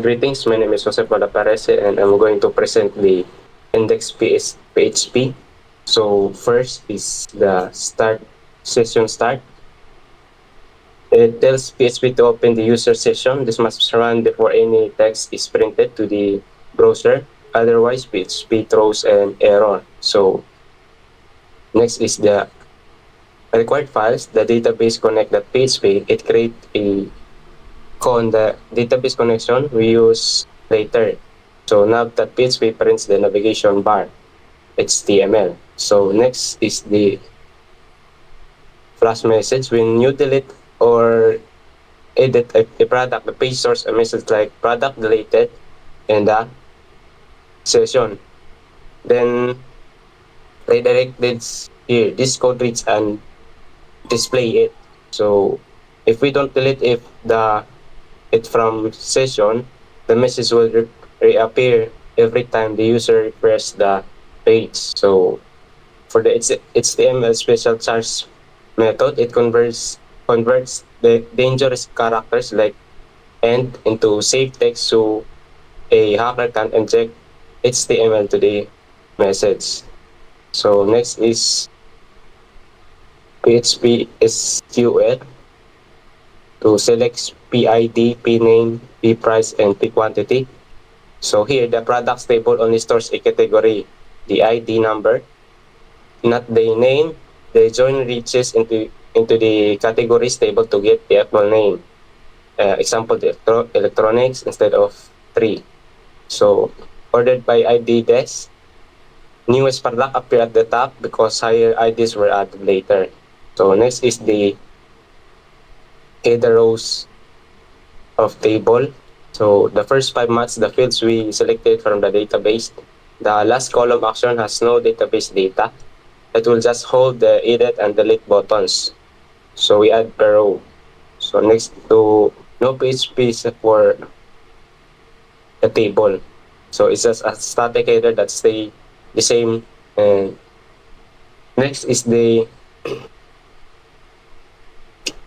Greetings, my name is Joseph Aparice and I'm going to present the index PHP. So first is the session start. It tells PHP to open the user session. This must run before any text is printed to the browser. Otherwise, PHP throws an error. So next is the required files, the database connect.php. It creates a the database connection we use later. So nav.php prints the navigation bar, HTML. So next is the flash message. When you delete or edit a product, the page stores a message like product deleted in the session. Then redirect this here. This code reads and display it. So if we don't delete it from session, the message will reappear every time the user refreshes the page. So for the HTML special charge method, it converts the dangerous characters like end into safe text so a hacker can inject HTML to the message. So next is PHP SQL to select PID, PName, PPrice, and PQuantity. So here, the products table only stores a category, the ID number, not the name. The join reaches into the categories table to get the actual name. Example, the electronics instead of 3. So ordered by ID desk. Newest product appear at the top because higher IDs were added later. So next is the header rows of table. So the first 5 match the fields we selected from the database. The last column action has no database data. It will just hold the edit and delete buttons. So we add per row. So next to no PHP for the table. So it's just a static header that stay the same. And next is the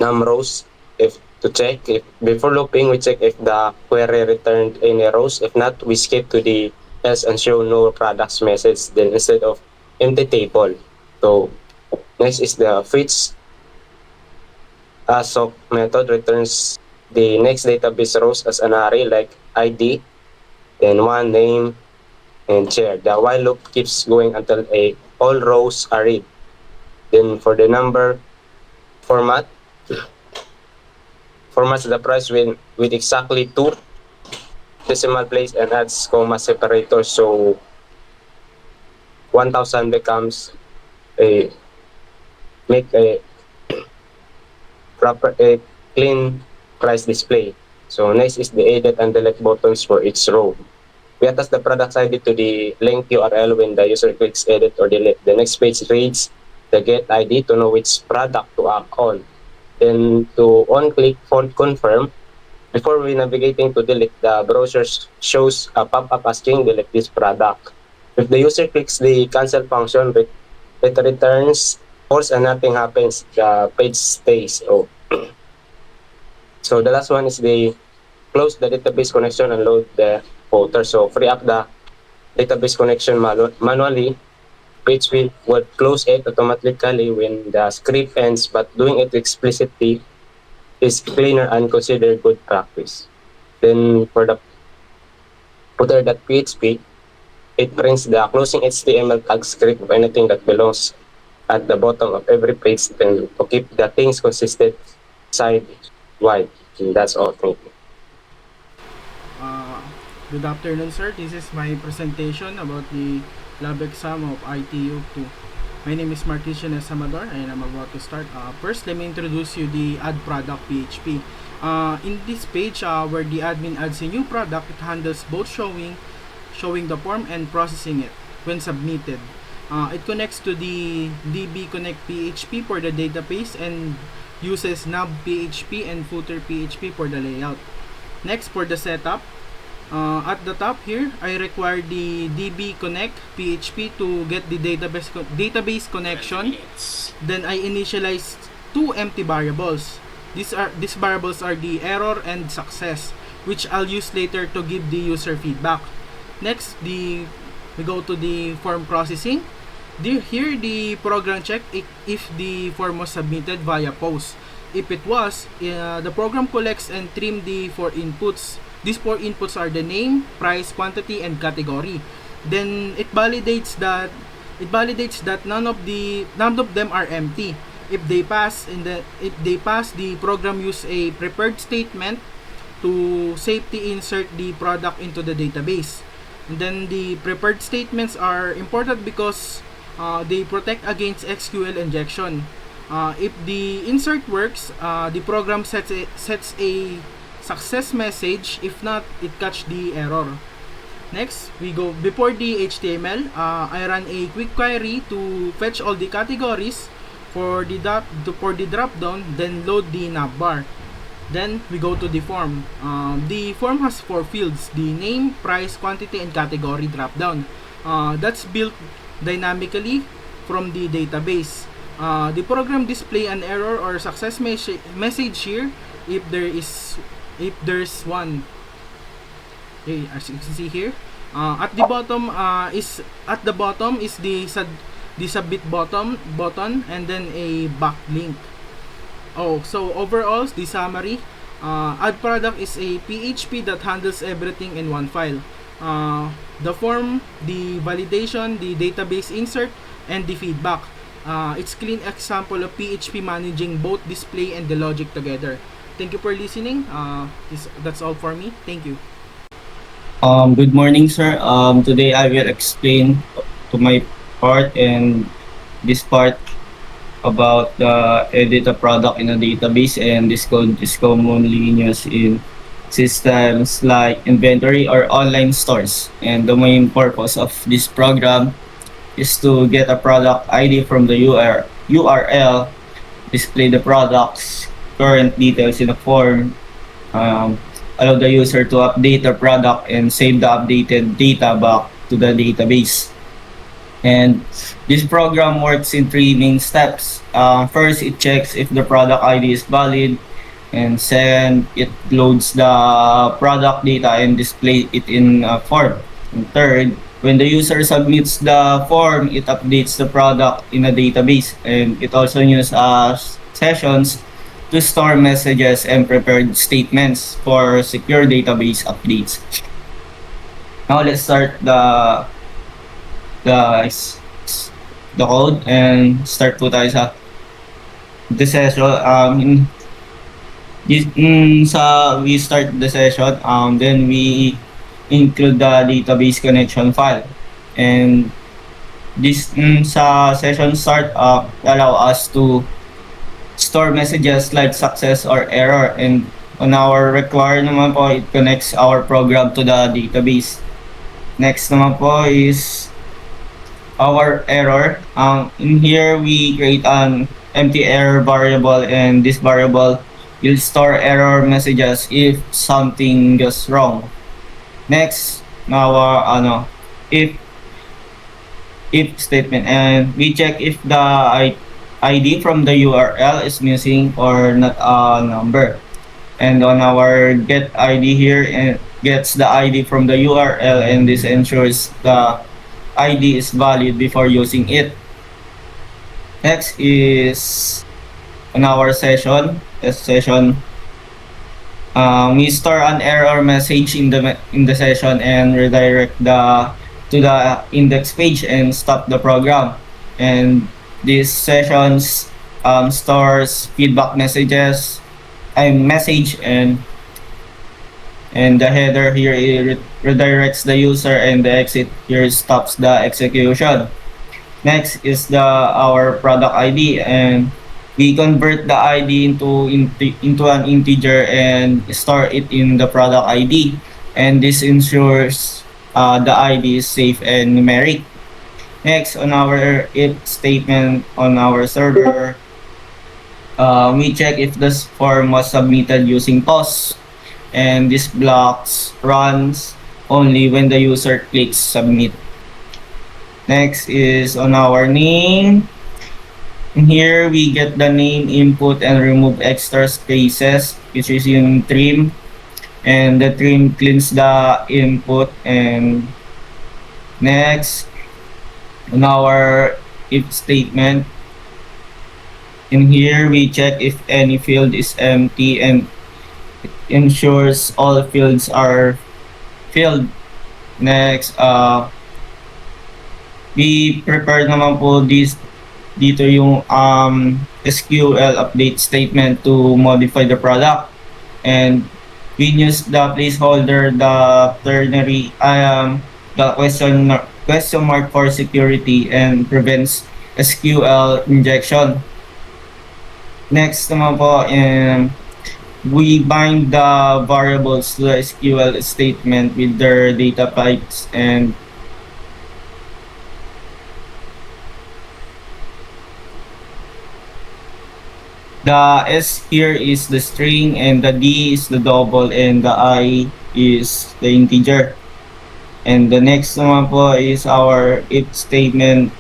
num rows. If to check if before looping, we check if the query returned any rows. If not, we skip to the else and show no products message. Then instead of empty table. So next is the fetch assoc method returns the next database rows as an array like ID, then one name and chair. The while loop keeps going until all rows are read. Then for the number formats the price with exactly 2 decimal place and adds comma separator. So 1000 becomes make a proper clean price display. So next is the edit and delete buttons for each row. We attach the product ID to the link URL when the user clicks edit or delete. The next page reads the get ID to know which product to act on. Then to on-click font confirm, before we navigating to delete, the browser shows a pop-up asking delete this product. If the user clicks the cancel function, it returns false and nothing happens. The page stays. Oh. So the last one is the close the database connection and load the footer. So free up the database connection manually. Page will close it automatically when the script ends, but doing it explicitly is cleaner and considered good practice. Then for the footer.php, it prints the closing HTML tag script of anything that belongs at the bottom of every page, then to keep the things consistent side-wide. And that's all. Thank you. Good afternoon, sir. This is my presentation about the lab exam of ITU 2. My name is Amador and I'm about to start. First, let me introduce you the add product PHP. In this page where the admin adds a new product, it handles both showing the form and processing it when submitted. It connects to the DB Connect PHP for the database and uses nav PHP and footer PHP for the layout. Next, for the setup, at the top here, I require the DB Connect PHP to get the database connection. Then I initialize 2 empty variables. These variables are the error and success. which I'll use later to give the user feedback. Next, we go to the form processing. Here, the program check if the form was submitted via post. If it was, the program collects and trim the 4 inputs. These 4 inputs are the name, price, quantity, and category. Then it validates that none of them are empty. If they pass, the program use a prepared statement to safety insert the product into the database. And then the prepared statements are important because they protect against SQL injection. If the insert works, the program sets a success message. If not, it catch the error. Next, we go before the HTML. I run a quick query to fetch all the categories for the drop down, then load the navbar. Then we go to the form. The form has 4 fields: the name, price, quantity, and category drop down. That's built dynamically from the database. The program display an error or success message here if there's one. Okay, as you can see here, at the bottom is the submit button and then a backlink. So overall, the summary, add product is a PHP that handles everything in one file. The form, the validation, the database insert, and the feedback. It's clean example of PHP managing both display and the logic together. Thank you for listening. That's all for me. Thank you. Good morning, sir. Today I will explain to my part and this part about the edit a product in a database, and this code is commonly used in systems like inventory or online stores. And the main purpose of this program is to get a product ID from the URL, display the product's current details in a form, allow the user to update the product and save the updated data back to the database. And this program works in 3 main steps. First, it checks if the product ID is valid, and second, it loads the product data and display it in a form. And third, when the user submits the form, it updates the product in a database, and it also uses sessions to store messages and prepared statements for secure database updates. Now let's start the code and start po tayo sa the session. We start the session, then we include the database connection file, and this sa session start allow us to store messages like success or error, and on our require naman po, it connects our program to the database. Next naman po is our error. In here, we create an empty error variable, and this variable will store error messages if something goes wrong. Next, our if statement, and we check if the ID from the URL is missing or not a number. And on our get ID here, it gets the ID from the URL, and this ensures the ID is valid before using it. Next is on our session. We store an error message in the session and redirect to the index page and stop the program. And these sessions stores feedback messages and the header here redirects the user, and the exit here stops the execution. Next is our product ID, and we convert the ID into an integer and store it in the product ID, and this ensures the ID is safe and numeric. Next, on our if statement on our server, we check if this form was submitted using POS, and this blocks runs only when the user clicks submit. Next is on our name. Here we get the name input and remove extra spaces, which is in trim. and the trim cleans the input. And next, on our if statement, in here we check if any field is empty and ensures all fields are filled. Next, we prepare naman po dito yung SQL update statement to modify the product, and we use the placeholder, the ternary, the question mark for security and prevents SQL injection. Next naman po, we bind the variables to the SQL statement with their data types, and the S here is the string, and the D is the double, and the I is the integer. And the next naman po is our if statement,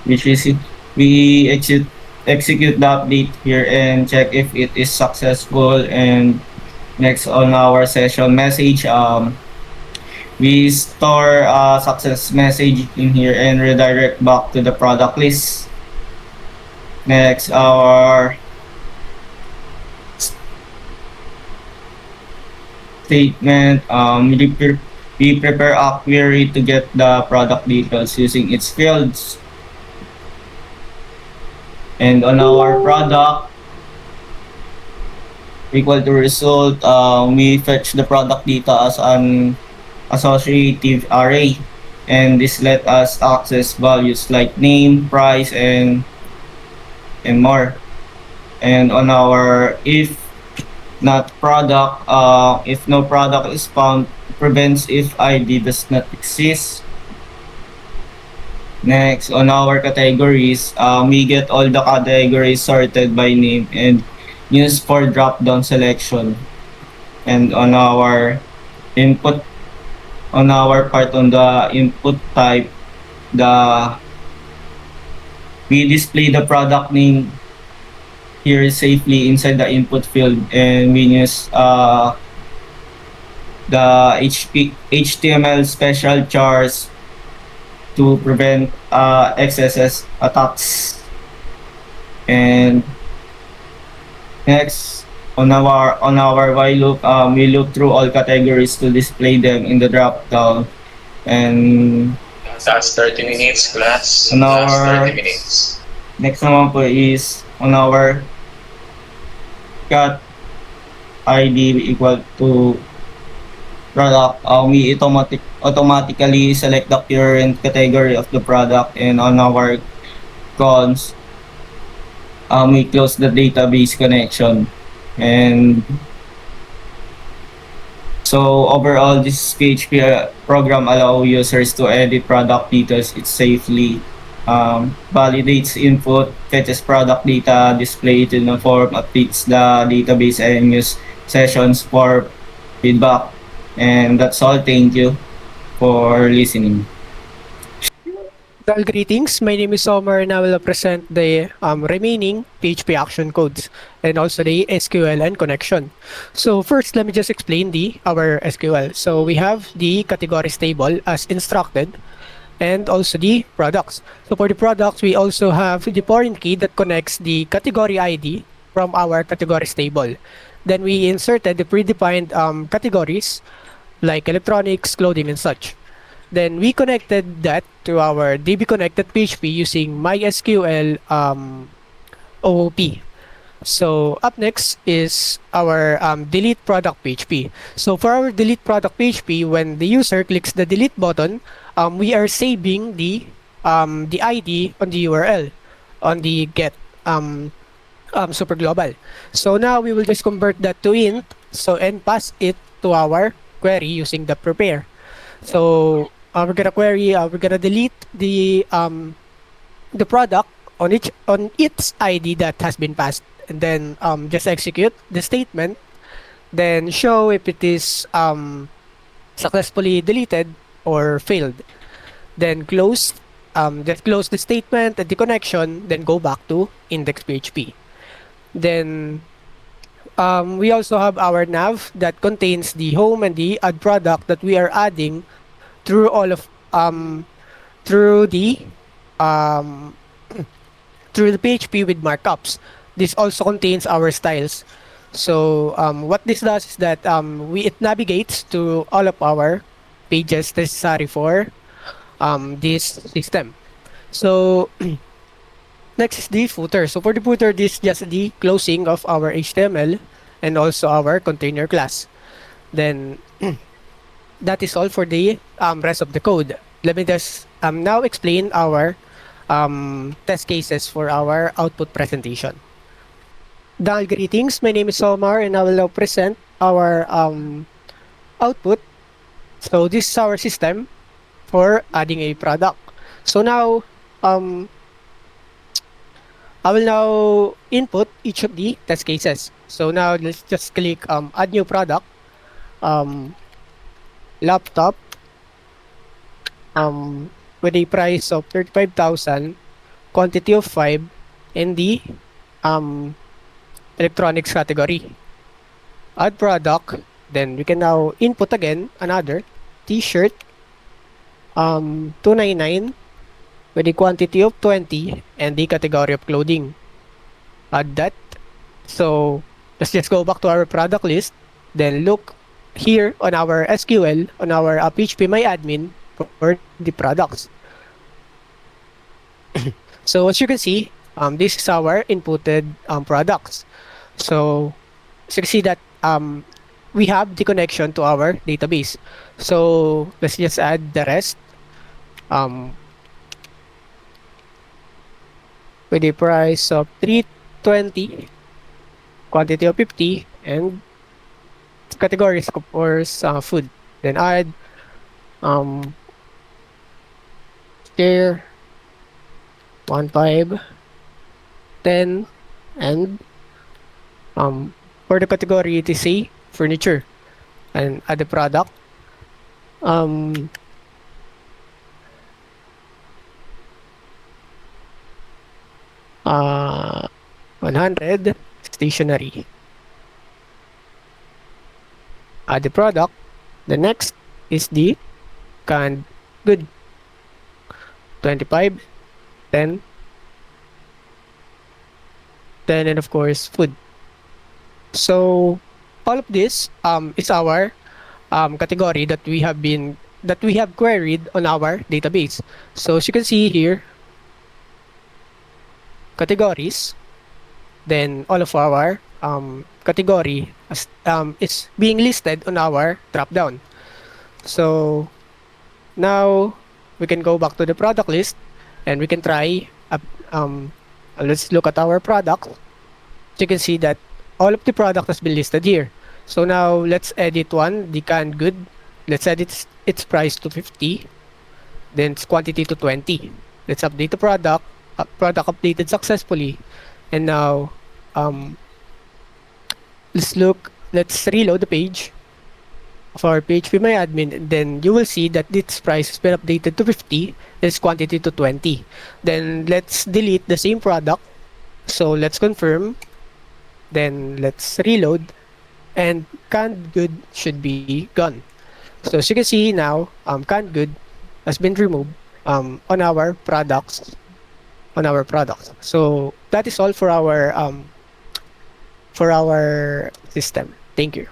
which is we execute the update here and check if it is successful. And next, on our session message, we store a success message in here and redirect back to the product list. Next, our statement, we prepare a query to get the product details using its fields. And on our product equal to result, we fetch the product data as an associative array, and this let us access values like name, price, and more. And on our if not product, if no product is found, prevents if ID does not exist. Next, on our categories, we get all the categories sorted by name and use for drop-down selection. And on our input, on our part on the input type, we display the product name here safely inside the input field, and we use the HTML special chars to prevent XSS attacks. And next, on our while loop, we loop through all categories to display them in the drop down. And That's 30 minutes, class. on That's our 30 minutes. next naman po is on our cat ID equal to product, we automatically select the current category of the product. And on our cons, we close the database connection. And so overall, this PHP program allow users to edit product details it safely, validates input, fetches product data, display it in a form, updates the database, and use sessions for feedback. And that's all. Thank you for listening. Well, greetings. My name is Omar, and I will present the remaining PHP action codes and also the SQL and connection. So first, let me just explain our SQL. So we have the categories table as instructed, and also the products. So for the products, we also have the foreign key that connects the category ID from our categories table. Then we inserted the predefined categories like electronics, clothing, and such. Then we connected that to our DB connected PHP using MySQL OOP. So up next is our delete product PHP. So for our delete product PHP, when the user clicks the delete button, we are saving the ID on the URL on the get super global. So now we will just convert that to int, so and pass it to our query using the prepare. So we're gonna query, we're gonna delete the product on its ID that has been passed, and then just execute the statement, then show if it is successfully deleted or failed. Then close, just close the statement and the connection, then go back to index.php. Then We also have our nav that contains the home and the ad product that we are adding through all of through the um, through the PHP with markups. This also contains our styles. So what this does is that it navigates to all of our pages necessary for this system. So next is the footer. So for the footer, this is just the closing of our HTML and also our container class. Then that is all for the rest of the code. Let me just now explain our test cases for our output presentation. Greetings, my name is Omar and I will now present our output. So this is our system for adding a product. So now I will now input each of the test cases. So now let's just click add new product, laptop, with a price of 35,000, quantity of 5 in the electronics category. Add product, then we can now input again another t-shirt, 299 with a quantity of 20 and the category of clothing. Add that. So let's just go back to our product list, then look here on our SQL, on our PHP My Admin for the products. So as you can see, this is our inputted products. So as you can see that we have the connection to our database. So let's just add the rest. With a price of 320, quantity of 50, and categories of course food. Then add share 1, 5, 10, and for the category it is a furniture, and add the product 100 stationery. Add the product. The next is the canned good, 25, 10, and of course food. So all of this is our category that we have queried on our database. So as you can see here, categories, then all of our category is being listed on our drop down. So now we can go back to the product list and we can try let's look at our product. So you can see that all of the product has been listed here. So now let's edit one, the canned good. Let's edit its price to 50, then its quantity to 20. Let's update the product. Product updated successfully. And now let's reload the page of our PHP My Admin, and then you will see that its price has been updated to 50, its quantity to 20. Then let's delete the same product. So let's confirm, then let's reload, and canned good should be gone. So as you can see now, canned good has been removed on our products. So that is all for our system. Thank you.